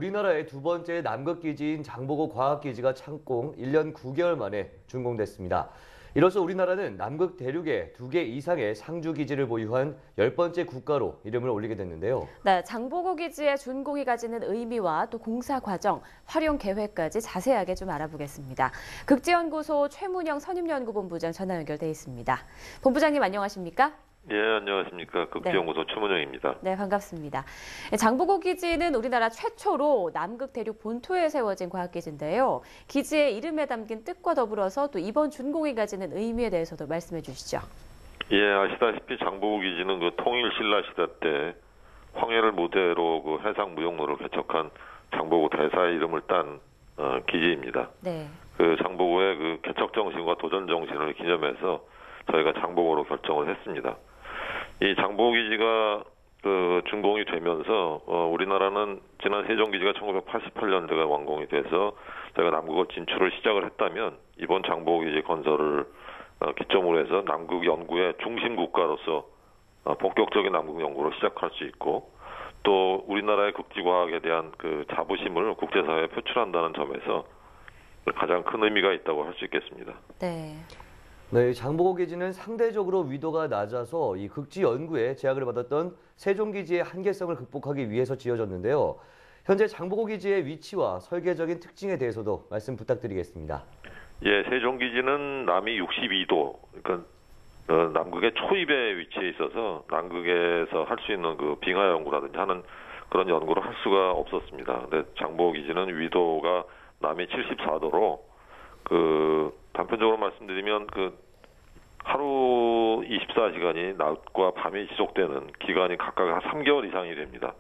우리나라의 두 번째 남극기지인 장보고 과학기지가 착공 1년 9개월 만에 준공됐습니다. 이로써 우리나라는 남극 대륙에 2개 이상의 상주기지를 보유한 10번째 국가로 이름을 올리게 됐는데요. 네, 장보고 기지의 준공이 가지는 의미와 또 공사 과정, 활용 계획까지 자세하게 좀 알아보겠습니다. 극지연구소 최문영 선임연구본부장 전화 연결돼 있습니다. 본부장님 안녕하십니까? 예, 안녕하십니까. 극지연구소 최문영입니다. 네, 반갑습니다. 장보고 기지는 우리나라 최초로 남극 대륙 본토에 세워진 과학기지인데요. 기지의 이름에 담긴 뜻과 더불어서 또 이번 준공이 가지는 의미에 대해서도 말씀해 주시죠. 예, 아시다시피 장보고 기지는 그 통일 신라 시대 때 황해를 무대로 그 해상 무역로를 개척한 장보고 대사의 이름을 딴 기지입니다. 네. 그 장보고의 그 개척 정신과 도전 정신을 기념해서 저희가 장보고로 결정을 했습니다. 이 장보고 기지가 그 준공이 되면서 우리나라는 지난 세종기지가 1988년도가 완공이 돼서 저희가 남극을 진출을 시작을 했다면 이번 장보고 기지 건설을 기점으로 해서 남극 연구의 중심 국가로서 본격적인 남극 연구를 시작할 수 있고 또 우리나라의 극지과학에 대한 그 자부심을 국제사회에 표출한다는 점에서 가장 큰 의미가 있다고 할 수 있겠습니다. 네. 네, 장보고 기지는 상대적으로 위도가 낮아서 이 극지 연구에 제약을 받았던 세종기지의 한계성을 극복하기 위해서 지어졌는데요. 현재 장보고 기지의 위치와 설계적인 특징에 대해서도 말씀 부탁드리겠습니다. 예, 세종기지는 남이 62도, 그러니까 남극의 초입에 위치해 있어서 남극에서 할 수 있는 그 빙하 연구라든지 하는 그런 연구를 할 수가 없었습니다. 근데 장보고 기지는 위도가 남이 74도로 그 단편적으로 말씀드리면 그 하루 24시간이 낮과 밤이 지속되는 기간이 각각 한 3개월 이상이 됩니다.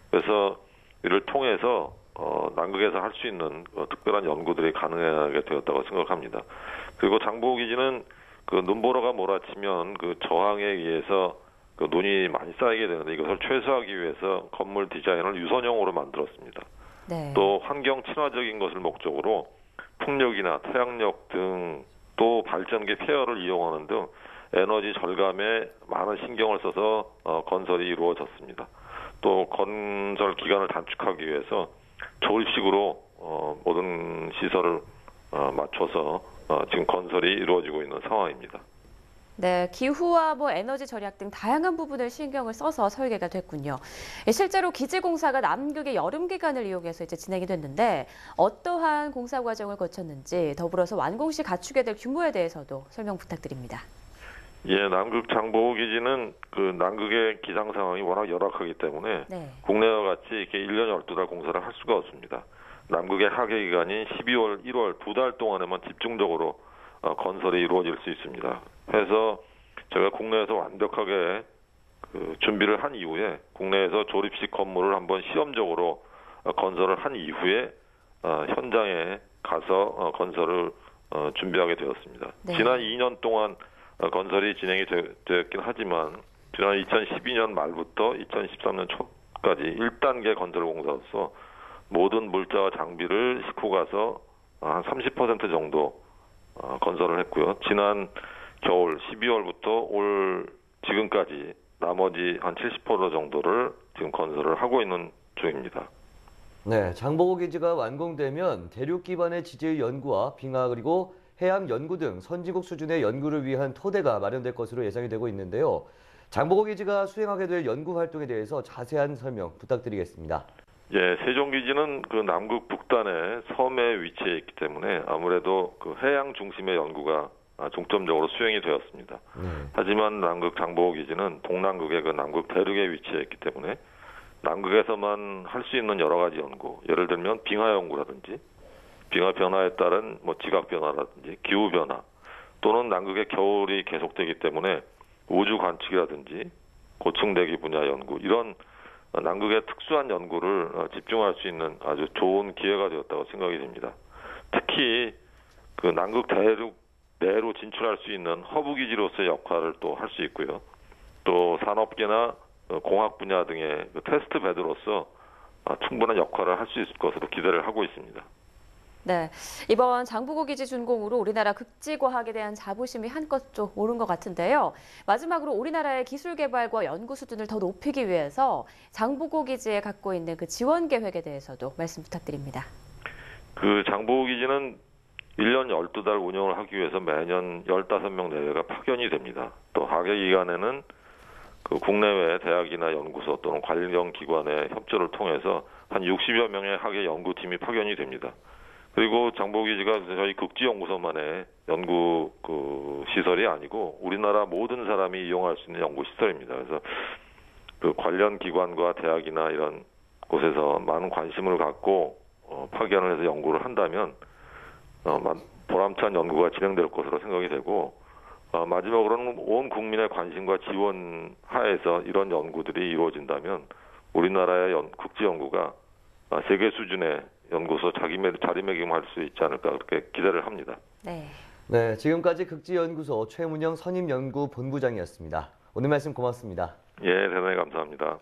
그래서 이를 통해서 남극에서 할 수 있는 특별한 연구들이 가능하게 되었다고 생각합니다. 그리고 장보고 기지는 그 눈보라가 몰아치면 그 저항에 의해서 그 눈이 많이 쌓이게 되는데 이것을 최소화하기 위해서 건물 디자인을 유선형으로 만들었습니다. 네. 또 환경 친화적인 것을 목적으로 풍력이나 태양력 등 또 발전기 폐열을 이용하는 등 에너지 절감에 많은 신경을 써서 건설이 이루어졌습니다. 또 건설 기간을 단축하기 위해서 조립식으로 모든 시설을 맞춰서 지금 건설이 이루어지고 있는 상황입니다. 네, 기후와 에너지 절약 등 다양한 부분을 신경을 써서 설계가 됐군요. 실제로 기지 공사가 남극의 여름 기간을 이용해서 이제 진행이 됐는데 어떠한 공사 과정을 거쳤는지 더불어서 완공 시 갖추게 될 규모에 대해서도 설명 부탁드립니다. 예, 남극 장보고 기지는 그 남극의 기상 상황이 워낙 열악하기 때문에 네. 국내와 같이 이렇게 1년 12달 공사를 할 수가 없습니다. 남극의 하계 기간인 12월, 1월 2달 동안에만 집중적으로 건설이 이루어질 수 있습니다. 해서 제가 국내에서 완벽하게 그 준비를 한 이후에 국내에서 조립식 건물을 한번 시험적으로 건설을 한 이후에 현장에 가서 건설을 준비하게 되었습니다. 네. 지난 2년 동안 건설이 진행이 되었긴 하지만 지난 2012년 말부터 2013년 초까지 1단계 건설 공사로서 모든 물자와 장비를 싣고 가서 한 30% 정도 건설을 했고요. 지난 겨울 12월부터 올 지금까지 나머지 한 70% 정도를 지금 건설을 하고 있는 중입니다. 네, 장보고 기지가 완공되면 대륙 기반의 지질 연구와 빙하 그리고 해양 연구 등 선진국 수준의 연구를 위한 토대가 마련될 것으로 예상이 되고 있는데요. 장보고 기지가 수행하게 될 연구 활동에 대해서 자세한 설명 부탁드리겠습니다. 예, 세종기지는 그 남극 북단의 섬에 위치해 있기 때문에 아무래도 그 해양 중심의 연구가 중점적으로 수행이 되었습니다. 하지만 남극 장보고 기지는 동남극의 그 남극 대륙에 위치해 있기 때문에 남극에서만 할 수 있는 여러 가지 연구, 예를 들면 빙하 연구라든지 빙하 변화에 따른 지각 변화라든지 기후 변화 또는 남극의 겨울이 계속되기 때문에 우주 관측이라든지 고층 대기 분야 연구 이런 남극의 특수한 연구를 집중할 수 있는 아주 좋은 기회가 되었다고 생각이 됩니다. 특히 그 남극 대륙 내로 진출할 수 있는 허브 기지로서의 역할을 또 할 수 있고요. 또 산업계나 공학 분야 등의 테스트 베드로서 충분한 역할을 할 수 있을 것으로 기대를 하고 있습니다. 네, 이번 장보고 기지 준공으로 우리나라 극지과학에 대한 자부심이 한껏 좀 오른 것 같은데요. 마지막으로 우리나라의 기술 개발과 연구 수준을 더 높이기 위해서 장보고 기지에 갖고 있는 그 지원 계획에 대해서도 말씀 부탁드립니다. 그 장보고 기지는 1년 12달 운영을 하기 위해서 매년 15명 내외가 파견이 됩니다. 또 하계 기간에는 그 국내외 대학이나 연구소 또는 관련 기관의 협조를 통해서 한 60여 명의 학예 연구팀이 파견이 됩니다. 그리고 장보고 기지가 저희 극지연구소만의 연구 시설이 아니고 우리나라 모든 사람이 이용할 수 있는 연구 시설입니다. 그래서 그 관련 기관과 대학이나 이런 곳에서 많은 관심을 갖고 파견을 해서 연구를 한다면 보람찬 연구가 진행될 것으로 생각이 되고 마지막으로는 온 국민의 관심과 지원 하에서 이런 연구들이 이루어진다면 우리나라의 극지 연구가 세계 수준의 연구소 자리매김할 수 있지 않을까 그렇게 기대를 합니다. 네, 지금까지 극지연구소 최문영 선임연구본부장이었습니다. 오늘 말씀 고맙습니다. 예, 대단히 감사합니다.